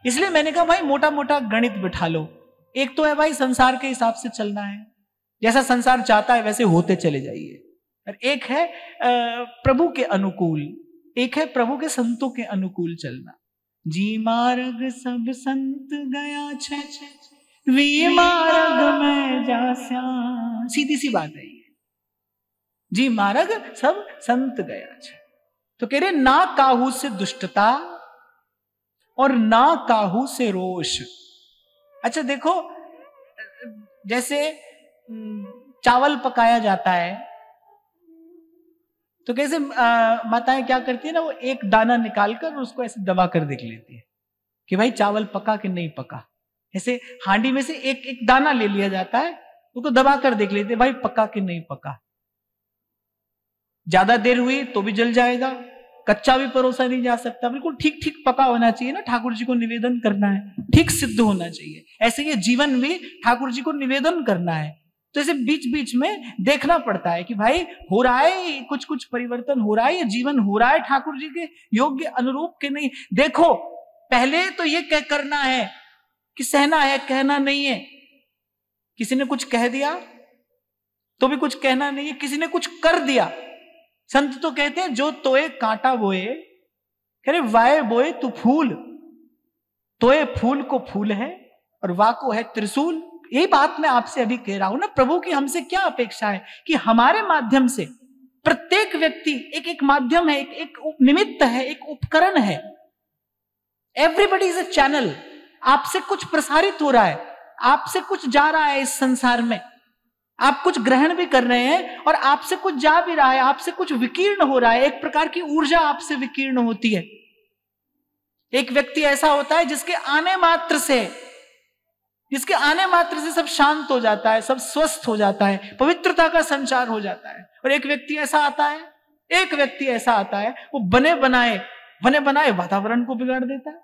इसलिए मैंने कहा भाई मोटा मोटा गणित बिठा लो। एक तो है भाई संसार के हिसाब से चलना है, जैसा संसार चाहता है वैसे होते चले जाइए, और एक है प्रभु के अनुकूल, एक है प्रभु के संतों के अनुकूल चलना। जी मार्ग सब संत गया छे, वी मार्ग में जास्या, सीधी सी बात है ये। जी मार्ग सब संत गया छे, तो कह रहे ना काहू से दुष्टता और ना काहू से रोष। अच्छा देखो, जैसे चावल पकाया जाता है तो कैसे माताएं क्या करती है ना, वो एक दाना निकालकर उसको ऐसे दबा कर देख लेती है कि भाई चावल पका कि नहीं पका। ऐसे हांडी में से एक एक दाना ले लिया जाता है, उसको दबा कर देख लेते हैं भाई पका कि नहीं पका। ज्यादा देर हुई तो भी जल जाएगा, कच्चा भी परोसा नहीं जा सकता, बिल्कुल ठीक ठीक पका होना चाहिए ना। ठाकुर जी को निवेदन करना है, ठीक सिद्ध होना चाहिए। ऐसे ये जीवन भी ठाकुर जी को निवेदन करना है, तो ऐसे बीच बीच में देखना पड़ता है कि भाई हो रहा है कुछ कुछ परिवर्तन हो रहा है, ये जीवन हो रहा है ठाकुर जी के योग्य अनुरूप के नहीं। देखो पहले तो ये कह करना है कि सहना है, कहना नहीं है। किसी ने कुछ कह दिया तो भी कुछ कहना नहीं है, किसी ने कुछ कर दिया। संत तो कहते हैं जो तोए कांटा बोए, कह रहे वाए बोए तू फूल, तोए फूल को फूल है और वा को है त्रिशूल। यही बात मैं आपसे अभी कह रहा हूं ना, प्रभु की हमसे क्या अपेक्षा है कि हमारे माध्यम से प्रत्येक व्यक्ति एक एक माध्यम है, एक निमित्त है, एक उपकरण है। Everybody is a channel. आपसे कुछ प्रसारित हो रहा है, आपसे कुछ जा रहा है इस संसार में, आप कुछ ग्रहण भी कर रहे हैं और आपसे कुछ जा भी रहा है, आपसे कुछ विकीर्ण हो रहा है। एक प्रकार की ऊर्जा आपसे विकीर्ण होती है। एक व्यक्ति ऐसा होता है जिसके आने मात्र से सब शांत हो जाता है, सब स्वस्थ हो जाता है, पवित्रता का संचार हो जाता है। और एक व्यक्ति ऐसा आता है वो बने बनाए वातावरण को बिगाड़ देता है।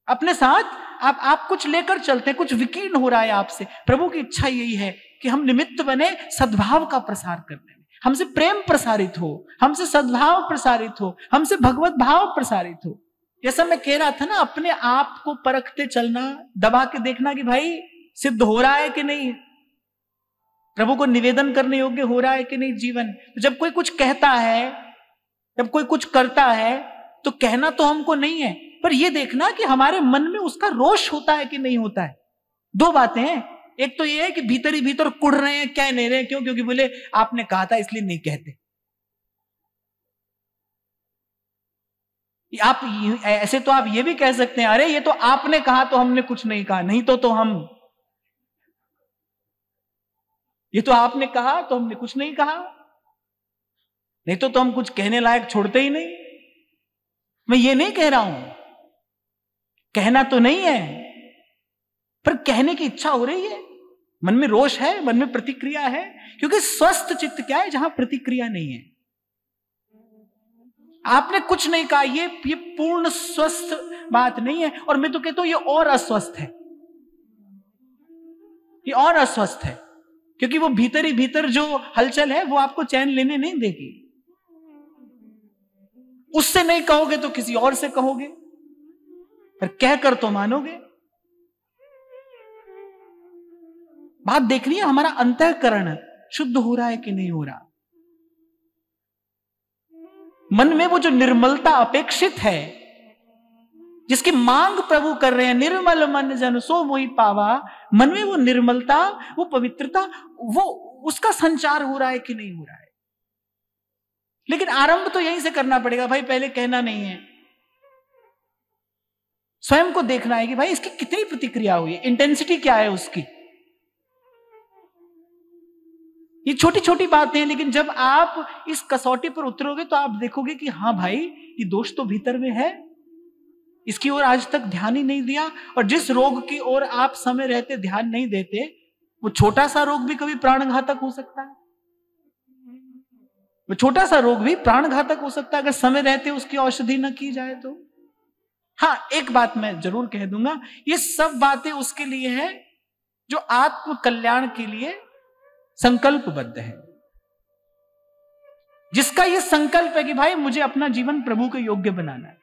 अपने साथ आप कुछ लेकर चलते हैं, कुछ विकीर्ण हो रहा है आपसे। प्रभु की इच्छा यही है कि हम निमित्त बने सद्भाव का प्रसार करने में, हमसे प्रेम प्रसारित हो, हमसे सद्भाव प्रसारित हो, हमसे भगवत भाव प्रसारित हो। जैसा मैं कह रहा था ना, अपने आप को परखते चलना, दबा के देखना कि भाई सिद्ध हो रहा है कि नहीं, प्रभु को निवेदन करने योग्य हो रहा है कि नहीं जीवन। तो जब कोई कुछ कहता है, जब कोई कुछ करता है, तो कहना तो हमको नहीं है, पर यह देखना कि हमारे मन में उसका रोष होता है कि नहीं होता है। दो बातें हैं, एक तो यह है कि भीतर ही भीतर कुड़ रहे हैं, कह नहीं रहे, क्यों? क्योंकि बोले आपने कहा था इसलिए नहीं कहते। आप ऐसे तो आप ये भी कह सकते हैं, अरे ये तो आपने कहा तो हमने कुछ नहीं कहा, नहीं तो हम, ये तो आपने कहा तो हमने कुछ नहीं कहा, नहीं तो हम कुछ कहने लायक छोड़ते ही नहीं। मैं ये नहीं कह रहा हूं, कहना तो नहीं है, पर कहने की इच्छा हो रही है, मन में रोष है, मन में प्रतिक्रिया है। क्योंकि स्वस्थ चित्त क्या है? जहां प्रतिक्रिया नहीं है। आपने कुछ नहीं कहा, ये पूर्ण स्वस्थ बात नहीं है। और मैं तो कहता हूं ये और अस्वस्थ है, ये और अस्वस्थ है, क्योंकि वो भीतर ही भीतर जो हलचल है वो आपको चैन लेने नहीं देगी। उससे नहीं कहोगे तो किसी और से कहोगे, पर कहकर तो मानोगे। बात देखनी है हमारा अंतःकरण शुद्ध हो रहा है कि नहीं हो रहा। मन में वो जो निर्मलता अपेक्षित है, जिसकी मांग प्रभु कर रहे हैं, निर्मल मन जन सो मोहि पावा, मन में वो निर्मलता, वो पवित्रता, वो उसका संचार हो रहा है कि नहीं हो रहा है। लेकिन आरंभ तो यहीं से करना पड़ेगा भाई, पहले कहना नहीं है, स्वयं को देखना है कि भाई इसकी कितनी प्रतिक्रिया हुई है, इंटेंसिटी क्या है उसकी। ये छोटी छोटी बातें हैं, लेकिन जब आप इस कसौटी पर उतरोगे तो आप देखोगे कि हाँ भाई ये दोष तो भीतर में है, इसकी ओर आज तक ध्यान ही नहीं दिया। और जिस रोग की ओर आप समय रहते ध्यान नहीं देते, वो छोटा सा रोग भी कभी प्राणघातक हो सकता है। वो छोटा सा रोग भी प्राणघातक हो सकता है अगर समय रहते उसकी औषधि न की जाए तो। हाँ, एक बात मैं जरूर कह दूंगा, ये सब बातें उसके लिए है जो आत्म कल्याण के लिए संकल्पबद्ध है, जिसका ये संकल्प है कि भाई मुझे अपना जीवन प्रभु के योग्य बनाना है।